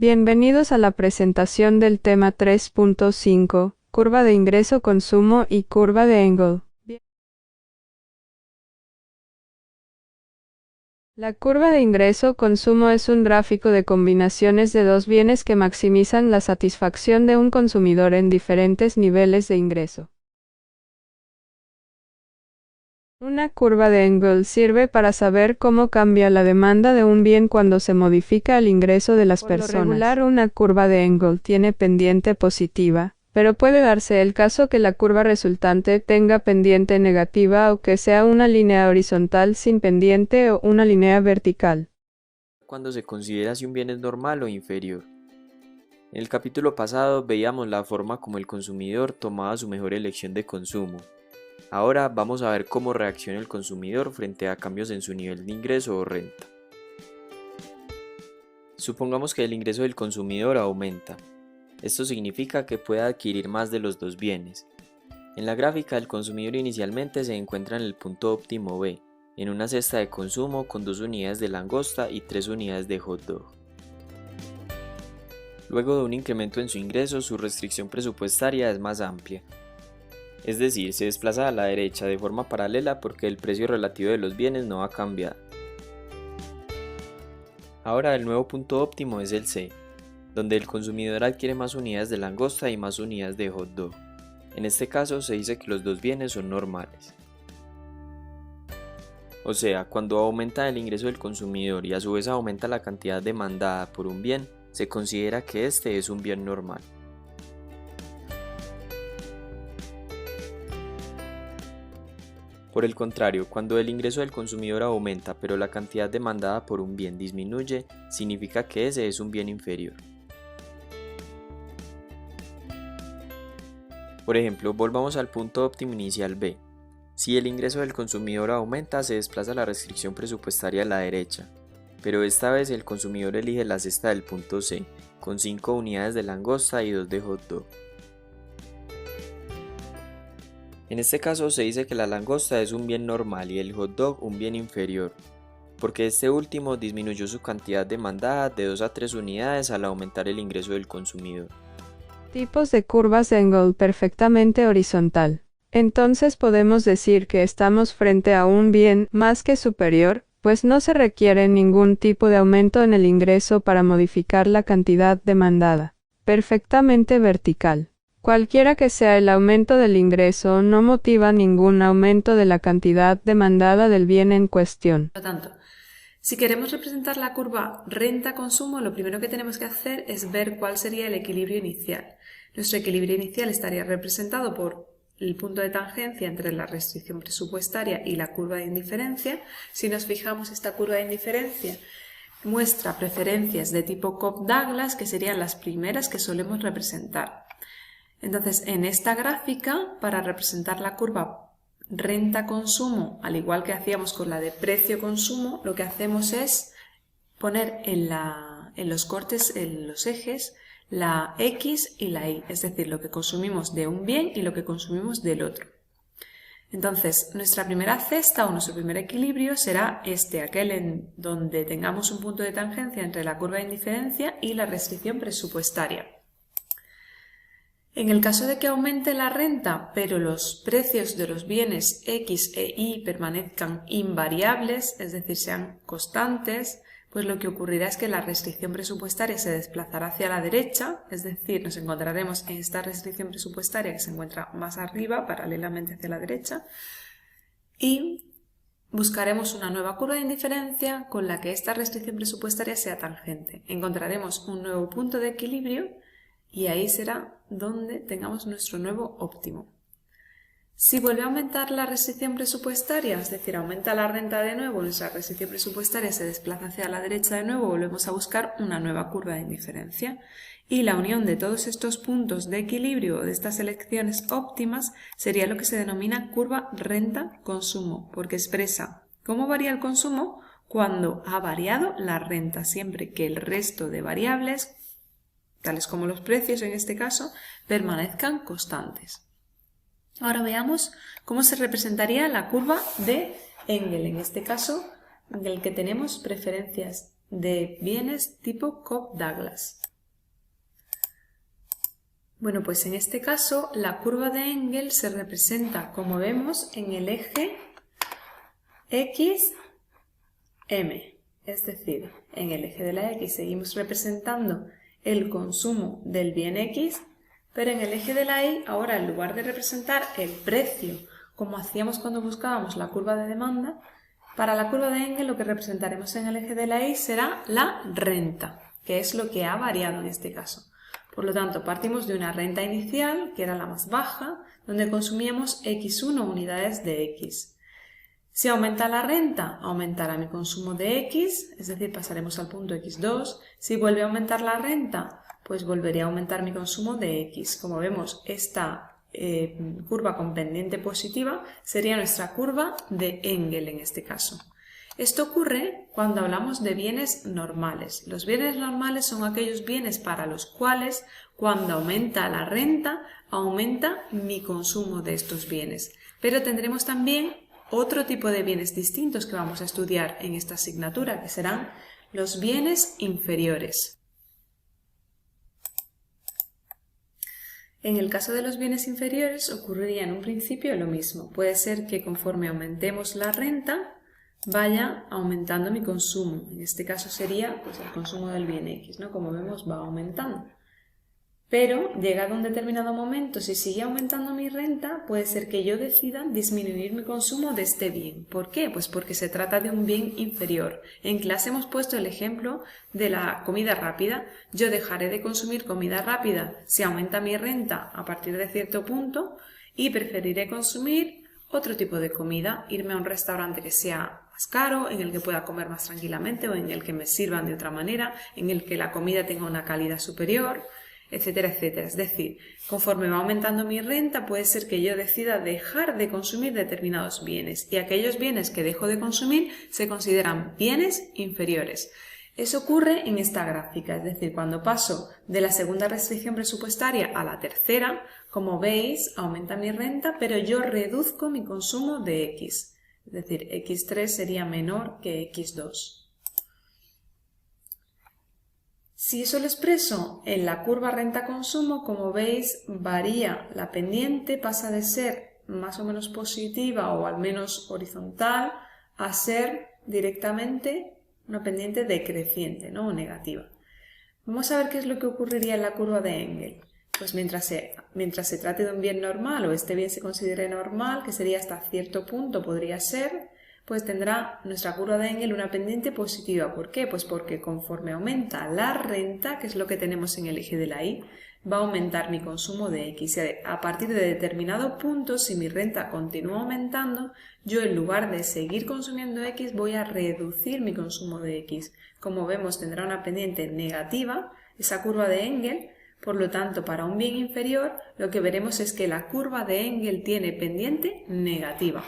Bienvenidos a la presentación del tema 3.5, curva de ingreso-consumo y curva de Engel. La curva de ingreso-consumo es un gráfico de combinaciones de dos bienes que maximizan la satisfacción de un consumidor en diferentes niveles de ingreso. Una curva de Engel sirve para saber cómo cambia la demanda de un bien cuando se modifica el ingreso de las personas. Por lo regular, una curva de Engel tiene pendiente positiva, pero puede darse el caso que la curva resultante tenga pendiente negativa o que sea una línea horizontal sin pendiente o una línea vertical. Cuando se considera si un bien es normal o inferior. En el capítulo pasado veíamos la forma como el consumidor tomaba su mejor elección de consumo. Ahora vamos a ver cómo reacciona el consumidor frente a cambios en su nivel de ingreso o renta. Supongamos que el ingreso del consumidor aumenta. Esto significa que puede adquirir más de los dos bienes. En la gráfica, el consumidor inicialmente se encuentra en el punto óptimo B, en una cesta de consumo con 2 unidades de langosta y 3 unidades de hot dog. Luego de un incremento en su ingreso, su restricción presupuestaria es más amplia. Es decir, se desplaza a la derecha de forma paralela porque el precio relativo de los bienes no ha cambiado. Ahora el nuevo punto óptimo es el C, donde el consumidor adquiere más unidades de langosta y más unidades de hot dog. En este caso se dice que los dos bienes son normales. O sea, cuando aumenta el ingreso del consumidor y a su vez aumenta la cantidad demandada por un bien, se considera que este es un bien normal. Por el contrario, cuando el ingreso del consumidor aumenta pero la cantidad demandada por un bien disminuye, significa que ese es un bien inferior. Por ejemplo, volvamos al punto óptimo inicial B. Si el ingreso del consumidor aumenta, se desplaza la restricción presupuestaria a la derecha, pero esta vez el consumidor elige la cesta del punto C, con 5 unidades de langosta y 2 de hot dog. En este caso se dice que la langosta es un bien normal y el hot dog un bien inferior, porque este último disminuyó su cantidad demandada de 2 a 3 unidades al aumentar el ingreso del consumidor. Tipos de curvas de Engel perfectamente horizontal. Entonces podemos decir que estamos frente a un bien más que superior, pues no se requiere ningún tipo de aumento en el ingreso para modificar la cantidad demandada. Perfectamente vertical. Cualquiera que sea el aumento del ingreso no motiva ningún aumento de la cantidad demandada del bien en cuestión. Por lo tanto, si queremos representar la curva renta-consumo, lo primero que tenemos que hacer es ver cuál sería el equilibrio inicial. Nuestro equilibrio inicial estaría representado por el punto de tangencia entre la restricción presupuestaria y la curva de indiferencia. Si nos fijamos, esta curva de indiferencia muestra preferencias de tipo Cobb-Douglas, que serían las primeras que solemos representar. Entonces, en esta gráfica, para representar la curva renta-consumo, al igual que hacíamos con la de precio-consumo, lo que hacemos es poner en los cortes, en los ejes, la X y la Y, es decir, lo que consumimos de un bien y lo que consumimos del otro. Entonces, nuestra primera cesta o nuestro primer equilibrio será aquel en donde tengamos un punto de tangencia entre la curva de indiferencia y la restricción presupuestaria. En el caso de que aumente la renta, pero los precios de los bienes X e Y permanezcan invariables, es decir, sean constantes, pues lo que ocurrirá es que la restricción presupuestaria se desplazará hacia la derecha, es decir, nos encontraremos en esta restricción presupuestaria que se encuentra más arriba, paralelamente hacia la derecha, y buscaremos una nueva curva de indiferencia con la que esta restricción presupuestaria sea tangente. Encontraremos un nuevo punto de equilibrio y ahí será donde tengamos nuestro nuevo óptimo. Si vuelve a aumentar la restricción presupuestaria, es decir, aumenta la renta de nuevo, nuestra restricción presupuestaria se desplaza hacia la derecha de nuevo, volvemos a buscar una nueva curva de indiferencia. Y la unión de todos estos puntos de equilibrio de estas elecciones óptimas sería lo que se denomina curva renta-consumo, porque expresa cómo varía el consumo cuando ha variado la renta, siempre que el resto de variables, tales como los precios en este caso, permanezcan constantes. Ahora veamos cómo se representaría la curva de Engel, en este caso en el que tenemos preferencias de bienes tipo Cobb-Douglas. Bueno, pues en este caso la curva de Engel se representa, como vemos, en el eje X, M. Es decir, en el eje de la X seguimos representando el consumo del bien X, pero en el eje de la Y, ahora en lugar de representar el precio, como hacíamos cuando buscábamos la curva de demanda, para la curva de Engel lo que representaremos en el eje de la Y será la renta, que es lo que ha variado en este caso. Por lo tanto, partimos de una renta inicial, que era la más baja, donde consumíamos X1 unidades de X. Si aumenta la renta, aumentará mi consumo de X, es decir, pasaremos al punto X2. Si vuelve a aumentar la renta, pues volvería a aumentar mi consumo de X. Como vemos, esta curva con pendiente positiva sería nuestra curva de Engel en este caso. Esto ocurre cuando hablamos de bienes normales. Los bienes normales son aquellos bienes para los cuales, cuando aumenta la renta, aumenta mi consumo de estos bienes. Pero tendremos también otro tipo de bienes distintos que vamos a estudiar en esta asignatura, que serán los bienes inferiores. En el caso de los bienes inferiores ocurriría en un principio lo mismo. Puede ser que conforme aumentemos la renta, vaya aumentando mi consumo. En este caso sería pues, el consumo del bien X, ¿no? Como vemos va aumentando. Pero llegado a un determinado momento, si sigue aumentando mi renta, puede ser que yo decida disminuir mi consumo de este bien. ¿Por qué? Pues porque se trata de un bien inferior. En clase hemos puesto el ejemplo de la comida rápida. Yo dejaré de consumir comida rápida si aumenta mi renta a partir de cierto punto y preferiré consumir otro tipo de comida, irme a un restaurante que sea más caro, en el que pueda comer más tranquilamente o en el que me sirvan de otra manera, en el que la comida tenga una calidad superior, etcétera, etcétera. Es decir, conforme va aumentando mi renta, puede ser que yo decida dejar de consumir determinados bienes y aquellos bienes que dejo de consumir se consideran bienes inferiores. Eso ocurre en esta gráfica, es decir, cuando paso de la segunda restricción presupuestaria a la tercera, como veis, aumenta mi renta, pero yo reduzco mi consumo de X. Es decir, X3 sería menor que X2. Si eso lo expreso en la curva renta-consumo, como veis, varía la pendiente, pasa de ser más o menos positiva o al menos horizontal a ser directamente una pendiente decreciente, ¿no? O negativa. Vamos a ver qué es lo que ocurriría en la curva de Engel. Pues mientras se trate de un bien normal o este bien se considere normal, que sería hasta cierto punto podría ser, pues tendrá nuestra curva de Engel una pendiente positiva. ¿Por qué? Pues porque conforme aumenta la renta, que es lo que tenemos en el eje de la Y, va a aumentar mi consumo de X. A partir de determinado punto, si mi renta continúa aumentando, yo en lugar de seguir consumiendo X, voy a reducir mi consumo de X. Como vemos, tendrá una pendiente negativa, esa curva de Engel. Por lo tanto, para un bien inferior, lo que veremos es que la curva de Engel tiene pendiente negativa.